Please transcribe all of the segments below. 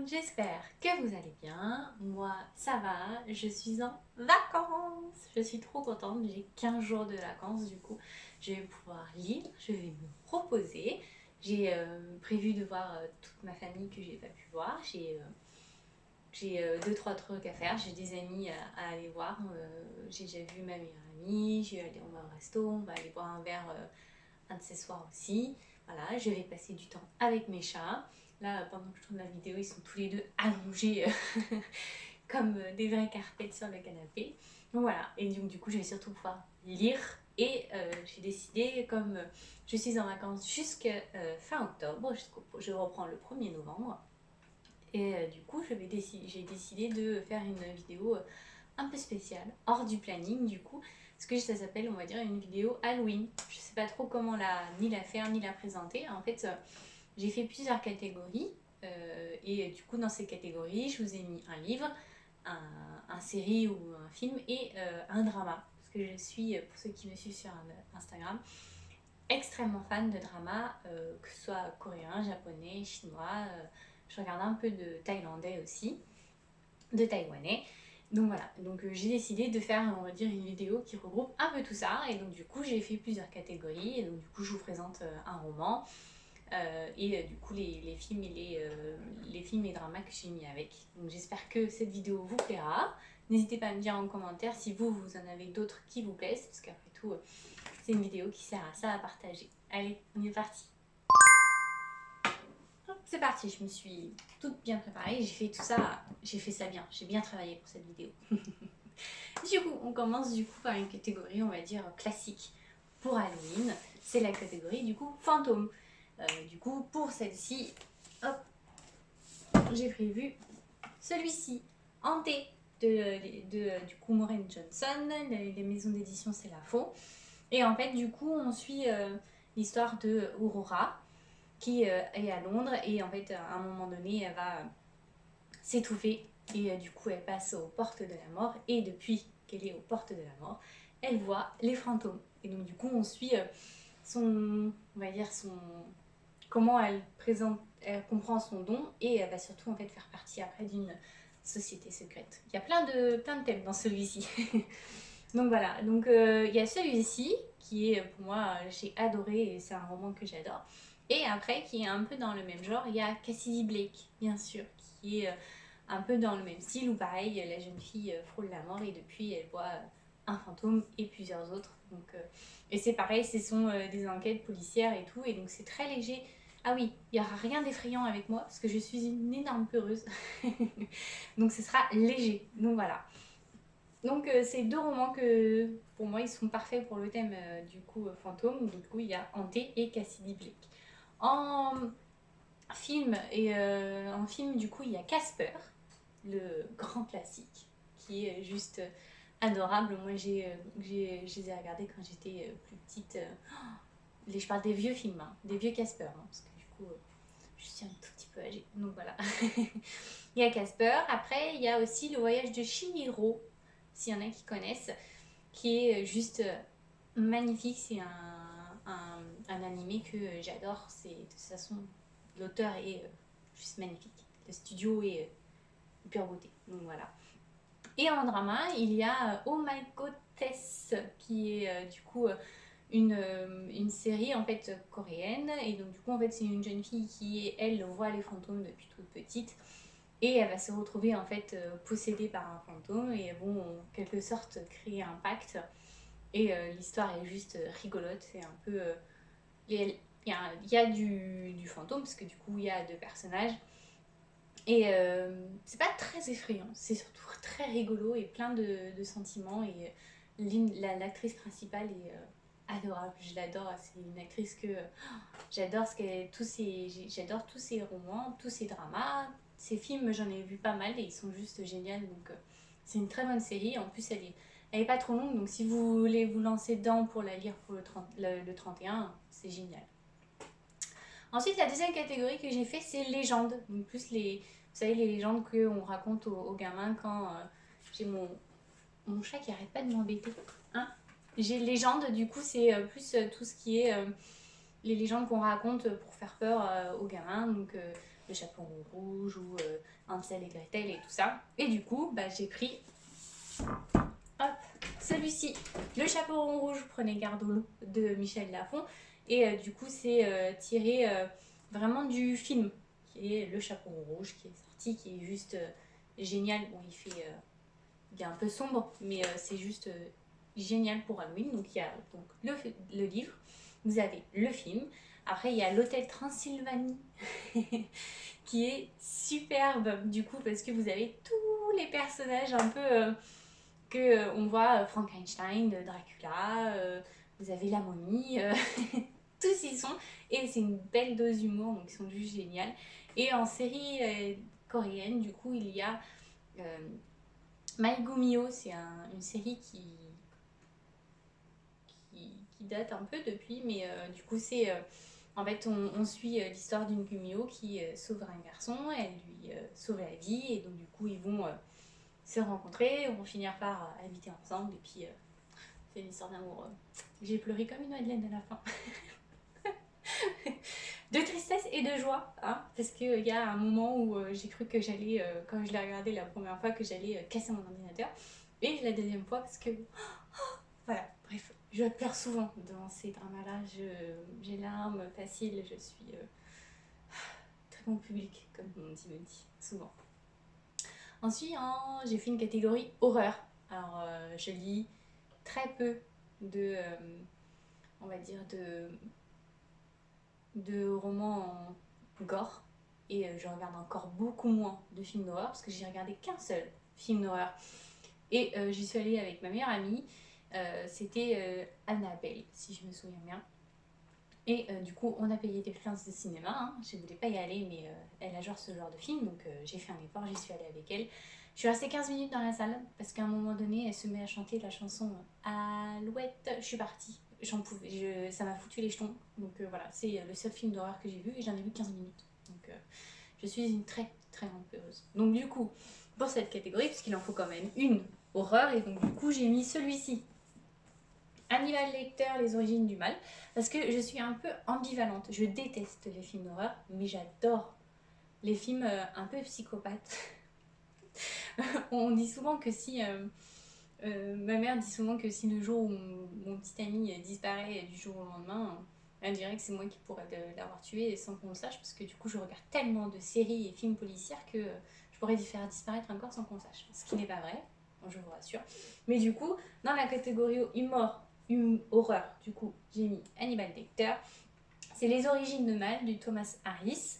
monde, j'espère que vous allez bien. Moi, ça va, je suis en vacances. Je suis trop contente, j'ai 15 jours de vacances du coup. Je vais pouvoir lire, je vais me reposer. J'ai prévu de voir toute ma famille que j'ai pas pu voir. J'ai deux, trois trucs à faire. J'ai des amis à aller voir. J'ai déjà vu ma meilleure amie. On va au resto, on va aller boire un verre un de ces soirs aussi. Voilà, je vais passer du temps avec mes chats. Là, pendant que je tourne la vidéo, ils sont tous les deux allongés comme des vraies carpettes sur le canapé. Donc voilà, et donc du coup, je vais surtout pouvoir lire. Et j'ai décidé, comme je suis en vacances jusqu'à fin octobre, je reprends le 1er novembre. Et du coup, j'ai décidé de faire une vidéo un peu spéciale, hors du planning du coup, parce que ça s'appelle, on va dire, une vidéo Halloween. Je sais pas trop comment ni la faire, ni la présenter. En fait, j'ai fait plusieurs catégories, et du coup, dans ces catégories, je vous ai mis un livre, un série ou un film, et un drama. Parce que je suis, pour ceux qui me suivent sur Instagram, extrêmement fan de drama, que ce soit coréen, japonais, chinois. Je regarde un peu de thaïlandais aussi, de taïwanais. Donc voilà, donc j'ai décidé de faire, on va dire, une vidéo qui regroupe un peu tout ça. Et donc du coup, j'ai fait plusieurs catégories. Et donc du coup, je vous présente un roman. Et du coup, les films et les films et dramas que j'ai mis avec. Donc j'espère que cette vidéo vous plaira. N'hésitez pas à me dire en commentaire si vous en avez d'autres qui vous plaisent. Parce qu'après tout, c'est une vidéo qui sert à ça, à partager. Allez, on est parti. C'est parti, je me suis toute bien préparée, j'ai fait tout ça, j'ai fait ça bien, j'ai bien travaillé pour cette vidéo. Du coup, on commence du coup par une catégorie, on va dire, classique pour Halloween. C'est la catégorie du coup fantôme. Du coup, pour celle-ci, hop, j'ai prévu celui-ci, Hanté, du coup Maureen Johnson. Les maisons d'édition, c'est La Faux. Et en fait, du coup, on suit l'histoire de Aurora, qui est à Londres, et en fait à un moment donné elle va s'étouffer, et du coup elle passe aux portes de la mort, et depuis qu'elle est aux portes de la mort, elle voit les fantômes. Et donc du coup on suit on va dire comment elle comprend son don, et elle va surtout en fait faire partie après d'une société secrète. Il y a plein de thèmes dans celui-ci. Donc voilà, donc il y a celui-ci qui est pour moi, j'ai adoré, et c'est un roman que j'adore. Et après, qui est un peu dans le même genre, il y a Cassidy Blake, bien sûr, qui est un peu dans le même style, où pareil, la jeune fille frôle la mort, et depuis elle voit un fantôme et plusieurs autres. Donc, et c'est pareil, ce sont des enquêtes policières et tout, et donc c'est très léger. Ah oui, il n'y aura rien d'effrayant avec moi, parce que je suis une énorme peureuse. Donc ce sera léger, donc voilà. Donc c'est deux romans que pour moi ils sont parfaits pour le thème du coup fantôme. Du coup il y a Hanté et Cassidy Blake. En en film du coup il y a Casper, le grand classique, qui est juste adorable. Moi je les ai regardés quand j'étais plus petite. Je parle des vieux films, hein, des vieux Casper, hein, parce que du coup je suis un tout petit peu âgée. Donc voilà. Il y a Casper. Après il y a aussi Le Voyage de Chihiro, s'il y en a qui connaissent, qui est juste magnifique. C'est un animé que j'adore. De toute façon, l'auteur est juste magnifique. Le studio est pure beauté. Donc voilà. Et en drama, il y a Oh My Goddess, qui est du coup une série en fait coréenne. Et donc du coup en fait c'est une jeune fille qui elle voit les fantômes depuis toute petite, et elle va se retrouver en fait possédée par un fantôme, et vont en quelque sorte créer un pacte. Et l'histoire est juste rigolote. C'est un peu il y a du fantôme, parce que du coup il y a deux personnages, et c'est pas très effrayant, c'est surtout très rigolo et plein de sentiments. Et l'actrice principale est adorable, je l'adore. C'est une actrice que j'adore, j'adore tous ses romans, tous ses dramas, ses films. J'en ai vu pas mal et ils sont juste géniaux. Donc c'est une très bonne série. En plus elle est pas trop longue, donc si vous voulez vous lancer dedans pour la lire pour le 31, c'est génial. Ensuite, la deuxième catégorie que j'ai fait, c'est légendes. Donc plus vous savez, les légendes qu'on raconte aux gamins quand j'ai mon chat qui arrête pas de m'embêter. Hein, j'ai légendes, du coup c'est plus tout ce qui est les légendes qu'on raconte pour faire peur aux gamins. Donc Le Chaperon Rouge ou Hansel et Gretel et tout ça. Et du coup, bah, j'ai pris hop, celui-ci, Le Chaperon Rouge, prenez garde au loup de Michel Lafon. Et du coup, c'est tiré vraiment du film qui est Le Chaperon Rouge, qui est sorti, qui est juste génial. Bon, il est un peu sombre, mais c'est juste génial pour Halloween. Donc il y a donc le livre, vous avez le film. Après, il y a l'hôtel Transylvanie qui est superbe du coup parce que vous avez tous les personnages un peu que on voit, Frankenstein, Dracula, vous avez la momie, tous y sont et c'est une belle dose d'humour donc ils sont juste géniaux. Et en série coréenne du coup il y a Maigumio, c'est une série qui date un peu depuis, mais du coup c'est en fait on suit l'histoire d'une Gumio qui sauve un garçon, elle lui sauve la vie et donc du coup ils vont se rencontrer, vont finir par habiter ensemble et puis c'est une histoire d'amour. J'ai pleuré comme une madeleine à la fin. De tristesse et de joie, hein, parce qu'il y a un moment où j'ai cru que j'allais, quand je l'ai regardé la première fois, que j'allais casser mon ordinateur. Et la deuxième fois, parce que voilà, bref, je pleure souvent dans ces dramas-là. J'ai larmes faciles, je suis très bon public, comme on dit, me dit souvent. Ensuite, j'ai fait une catégorie horreur. Alors, je lis très peu de, on va dire, de romans en gore. Et je regarde encore beaucoup moins de films d'horreur, parce que j'ai regardé qu'un seul film d'horreur. Et j'y suis allée avec ma meilleure amie. C'était Annabelle, si je me souviens bien. Et du coup, on a payé des places de cinéma. Hein. Je ne voulais pas y aller, mais elle a genre ce genre de film. Donc j'ai fait un effort, j'y suis allée avec elle. Je suis restée 15 minutes dans la salle parce qu'à un moment donné, elle se met à chanter la chanson Alouette. Je suis partie. Ça m'a foutu les jetons. Donc voilà, c'est le seul film d'horreur que j'ai vu et j'en ai vu 15 minutes. Donc je suis une très très grande peureuse. Donc du coup, pour cette catégorie, parce qu'il en faut quand même une horreur, et donc du coup, j'ai mis celui-ci. Hannibal Lecter, Les origines du mal, parce que je suis un peu ambivalente. Je déteste les films d'horreur, mais j'adore les films un peu psychopathes. On dit souvent que si... ma mère dit souvent que si le jour où mon petit ami disparaît du jour au lendemain, elle dirait que c'est moi qui pourrais l'avoir tué sans qu'on le sache, parce que du coup je regarde tellement de séries et films policiers que je pourrais faire disparaître un corps sans qu'on le sache. Ce qui n'est pas vrai, je vous rassure. Mais du coup, dans la catégorie horreur, du coup, j'ai mis Hannibal Lecter. C'est Les origines de mal du Thomas Harris.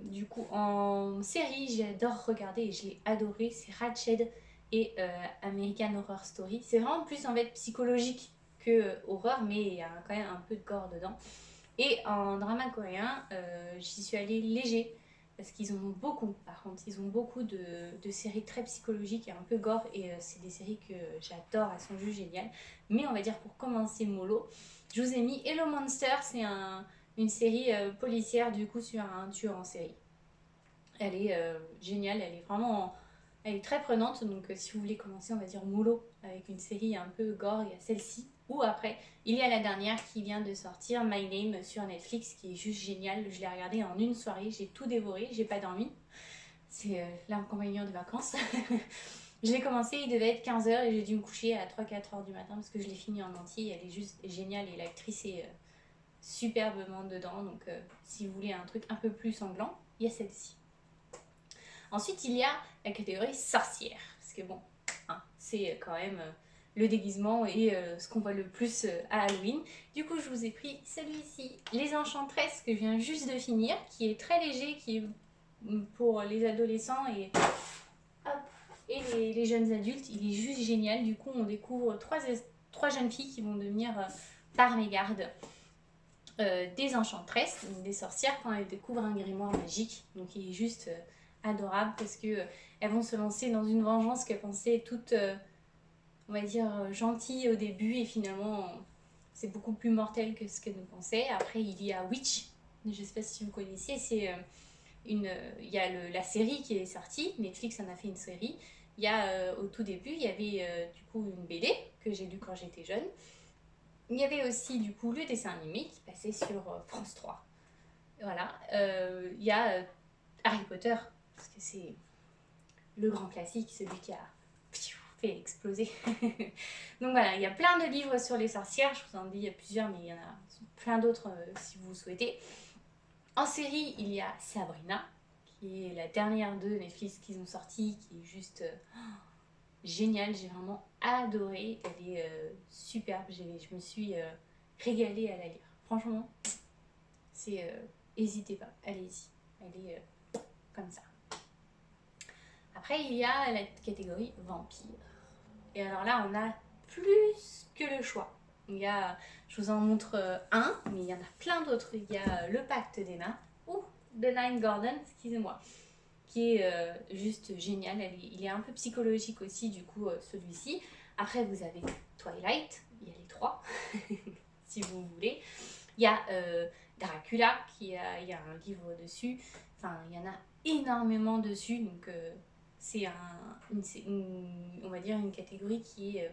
Du coup, en série, j'adore regarder et je l'ai adoré. C'est Ratched et American Horror Story. C'est vraiment plus en fait psychologique que horreur, mais il y a quand même un peu de gore dedans. Et en drama coréen, j'y suis allée léger parce qu'ils ont beaucoup, par contre, ils ont beaucoup de séries très psychologiques et un peu gore et c'est des séries que j'adore, elles sont juste géniales. Mais on va dire pour commencer mollo, je vous ai mis Hello Monster, c'est une série policière du coup sur un tueur en série. Elle est géniale, elle est très prenante, donc si vous voulez commencer, on va dire mollo avec une série un peu gore, il y a celle-ci. Ou après, il y a la dernière qui vient de sortir, My Name sur Netflix, qui est juste géniale. Je l'ai regardée en une soirée, j'ai tout dévoré, j'ai pas dormi. C'est l'inconvénient des vacances. Je l'ai commencé, il devait être 15h et j'ai dû me coucher à 3-4h du matin parce que je l'ai fini en entier. Elle est juste géniale et l'actrice est superbement dedans. Donc si vous voulez un truc un peu plus sanglant, il y a celle-ci. Ensuite, il y a la catégorie sorcière. Parce que bon, hein, c'est quand même le déguisement et ce qu'on voit le plus à Halloween. Du coup, je vous ai pris celui-ci, Les Enchantresses, que je viens juste de finir, qui est très léger, qui est pour les adolescents et, hop, et les jeunes adultes. Il est juste génial. Du coup, on découvre trois jeunes filles qui vont devenir par mégarde des enchantresses, des sorcières, quand elles découvrent un grimoire magique. Donc il est juste adorable parce que elles vont se lancer dans une vengeance qu'elles pensaient toute, on va dire, gentille au début et finalement c'est beaucoup plus mortel que ce qu'elles ne pensaient. Après il y a Witch, je ne sais pas si vous connaissiez, c'est il y a la série qui est sortie, Netflix en a fait une série. Il y a au tout début, il y avait du coup une BD que j'ai lue quand j'étais jeune. Il y avait aussi du coup le dessin animé qui passait sur France 3. voilà. Il y a Harry Potter, parce que c'est le grand classique, celui qui a fait exploser. Donc voilà, il y a plein de livres sur les sorcières, je vous en dis plusieurs, mais il y en a plein d'autres si vous souhaitez. En série, il y a Sabrina, qui est la dernière de Netflix qu'ils ont sorti, qui est juste géniale, j'ai vraiment adoré, elle est superbe, je me suis régalée à la lire. Franchement, c'est n'hésitez pas, allez-y, elle est comme ça. Après, il y a la catégorie vampire. Et alors là, on a plus que le choix. Il y a, je vous en montre un, mais il y en a plein d'autres. Il y a Le Pacte des Nains, ou The Nine Gordon, excusez-moi, qui est juste génial. Il est un peu psychologique aussi, du coup, celui-ci. Après, vous avez Twilight, il y a les trois, si vous voulez. Il y a Dracula, il y a un livre dessus. Enfin, il y en a énormément dessus, donc c'est on va dire une catégorie qui est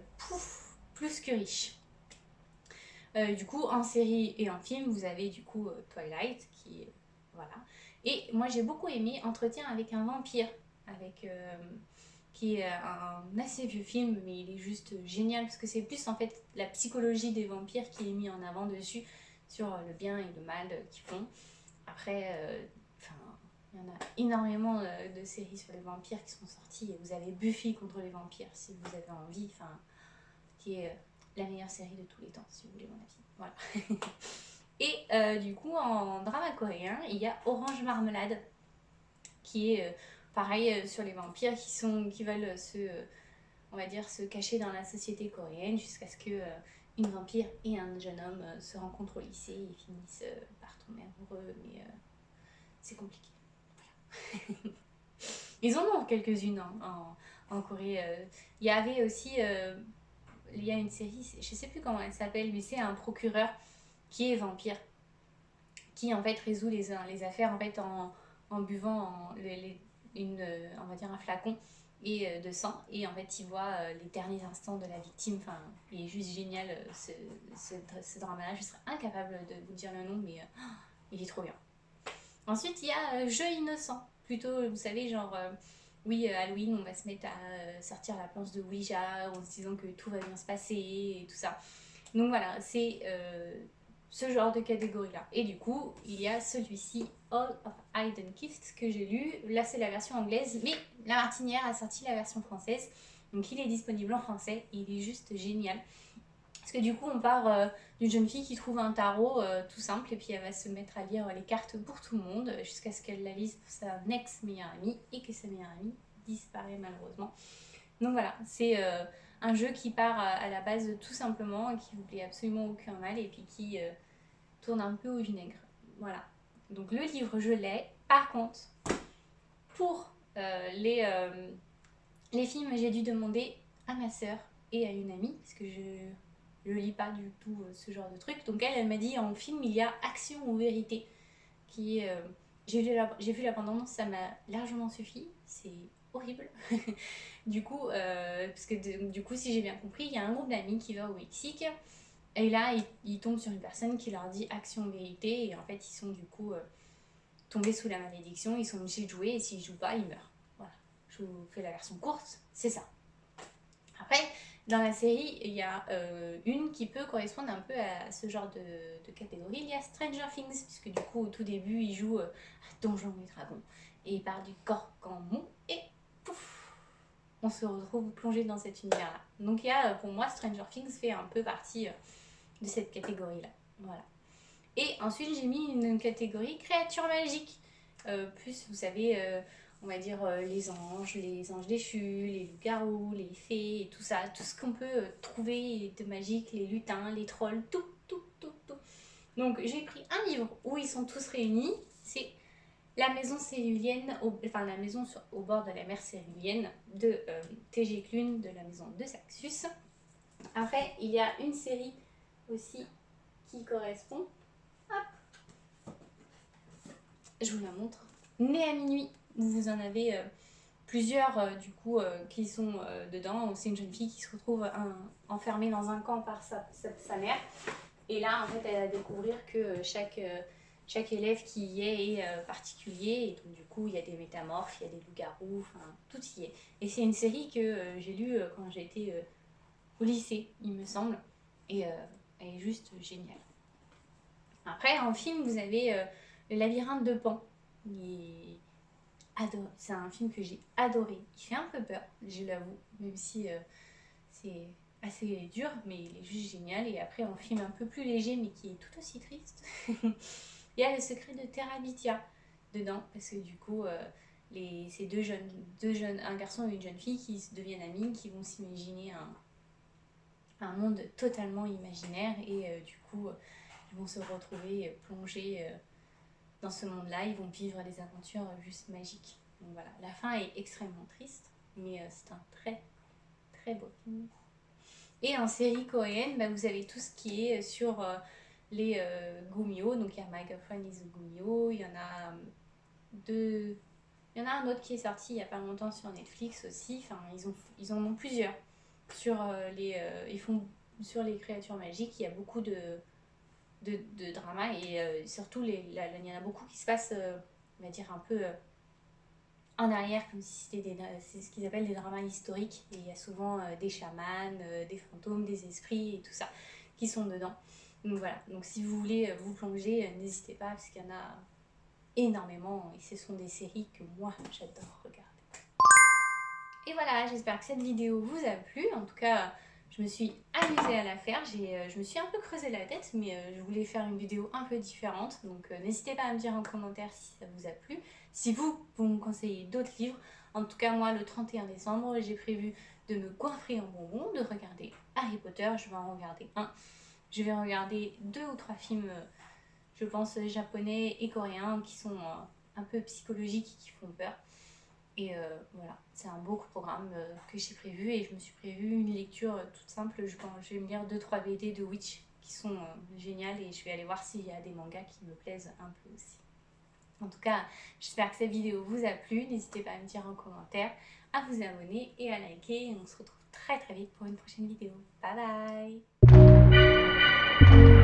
plus que riche. Du coup, en série et en film, vous avez du coup Twilight, qui voilà. Et moi, j'ai beaucoup aimé Entretien avec un vampire, qui est un assez vieux film, mais il est juste génial parce que c'est plus en fait la psychologie des vampires qui est mis en avant dessus, sur le bien et le mal qu'ils font. Après, il y en a énormément de séries sur les vampires qui sont sorties. Et vous avez Buffy contre les vampires, si vous avez envie, qui est la meilleure série de tous les temps, si vous voulez mon avis. Voilà. Et du coup, en drama coréen, il y a Orange Marmelade, qui est pareil sur les vampires qui veulent on va dire, se cacher dans la société coréenne jusqu'à ce que une vampire et un jeune homme se rencontrent au lycée et finissent par tomber amoureux, mais c'est compliqué. Voilà. Ils en ont quelques-unes en Corée. Il y avait aussi, il y a une série, je sais plus comment elle s'appelle, mais c'est un procureur qui est vampire, qui en fait résout les affaires en fait en buvant on va dire un flacon et de sang, et en fait il voit les derniers instants de la victime. Enfin, il est juste génial ce drama là. Je serais incapable de vous dire le nom, mais il est trop bien. Ensuite il y a Jeu innocent, plutôt vous savez genre oui, Halloween, on va se mettre à sortir la planche de Ouija en se disant que tout va bien se passer et tout ça. Donc voilà, c'est ce genre de catégorie-là. Et du coup, il y a celui-ci, All of Hidden Gifts, que j'ai lu. Là, c'est la version anglaise, mais La Martinière a sorti la version française. Donc il est disponible en français et il est juste génial. Parce que du coup, on part d'une jeune fille qui trouve un tarot tout simple, et puis elle va se mettre à lire les cartes pour tout le monde jusqu'à ce qu'elle la lise pour sa ex-meilleure amie et que sa meilleure amie disparaît malheureusement. Donc voilà, c'est un jeu qui part à la base tout simplement, qui vous plaît absolument aucun mal, et puis qui tourne un peu au vinaigre. Voilà. Donc le livre, je l'ai. Par contre, pour les films, j'ai dû demander à ma sœur et à une amie, parce que je lis pas du tout ce genre de truc. Donc elle m'a dit, en film, il y a Action ou Vérité, qui est... j'ai vu la bande-annonce, ça m'a largement suffi. C'est horrible. Du coup, parce que du coup, si j'ai bien compris, il y a un groupe d'amis qui va au Mexique. Et là, ils tombent sur une personne qui leur dit action vérité. Et en fait, ils sont du coup tombés sous la malédiction. Ils sont obligés de jouer. Et s'ils jouent pas, ils meurent. Voilà. Je vous fais la version courte. C'est ça. Après, dans la série, il y a une qui peut correspondre un peu à ce genre de catégorie. Il y a Stranger Things, puisque du coup, au tout début, il joue à Donjons et Dragons. Et il part du Gorgamon. Et pouf, on se retrouve plongé dans cet univers-là. Donc il y a, pour moi, Stranger Things fait un peu partie de cette catégorie-là. Voilà. Et ensuite, j'ai mis une catégorie créatures magiques. Plus, vous savez, on va dire les anges déchus, les loups-garous, les fées, et tout ça. Tout ce qu'on peut trouver de magique, les lutins, les trolls, tout. Donc j'ai pris un livre où ils sont tous réunis. C'est La maison cérulienne, enfin la maison au bord de la mer cérulienne de T.G. Klune, de la maison de Saxus. Après, il y a une série aussi qui correspond. Hop, je vous la montre. Né à minuit, vous en avez plusieurs du coup qui sont dedans. C'est une jeune fille qui se retrouve enfermée dans un camp par sa mère. Et là, en fait, elle va découvrir que chaque chaque élève qui y est particulier, et donc du coup il y a des métamorphes, il y a des loups-garous, enfin tout y est. Et c'est une série que j'ai lue quand j'étais au lycée, il me semble, et elle est juste géniale. Après, en film, vous avez Le Labyrinthe de Pan. C'est un film que j'ai adoré. Il fait un peu peur, je l'avoue, même si c'est assez dur, mais il est juste génial. Et après, un film un peu plus léger, mais qui est tout aussi triste. Il y a Le Secret de Terabithia dedans, parce que du coup, ces deux jeunes, un garçon et une jeune fille qui deviennent amis, qui vont s'imaginer un monde totalement imaginaire, et du coup, ils vont se retrouver plongés dans ce monde-là, ils vont vivre des aventures juste magiques. Donc voilà, la fin est extrêmement triste, mais c'est un très très beau film. Et en série coréenne, bah, vous avez tout ce qui est sur les Gumyo. Donc il y a My Girlfriend is a Gumyo, il y en a deux. Il y en a un autre qui est sorti il n'y a pas longtemps sur Netflix aussi. Enfin, ils en ont plusieurs. Ils font sur les créatures magiques, il y a beaucoup de drama, et surtout il y en a beaucoup qui se passent, on va dire, un peu en arrière, comme si c'est ce qu'ils appellent des dramas historiques. Et il y a souvent des chamans, des fantômes, des esprits et tout ça qui sont dedans. Donc voilà, donc si vous voulez vous plonger, n'hésitez pas, parce qu'il y en a énormément, et ce sont des séries que moi j'adore regarder. Et voilà, j'espère que cette vidéo vous a plu. En tout cas, je me suis amusée à la faire. Je me suis un peu creusé la tête, mais je voulais faire une vidéo un peu différente. Donc n'hésitez pas à me dire en commentaire si ça vous a plu. Si vous me conseillez d'autres livres. En tout cas, moi, le 31 décembre, j'ai prévu de me coiffer en bonbons, de regarder Harry Potter. Je vais en regarder un. Je vais regarder 2 ou 3 films, je pense, japonais et coréens, qui sont un peu psychologiques et qui font peur. Et voilà, c'est un beau programme que j'ai prévu, et je me suis prévu une lecture toute simple. Je vais me lire 2-3 BD de Witch qui sont géniales, et je vais aller voir s'il y a des mangas qui me plaisent un peu aussi. En tout cas, j'espère que cette vidéo vous a plu. N'hésitez pas à me dire en commentaire, à vous abonner et à liker. Et on se retrouve très très vite pour une prochaine vidéo. Bye bye!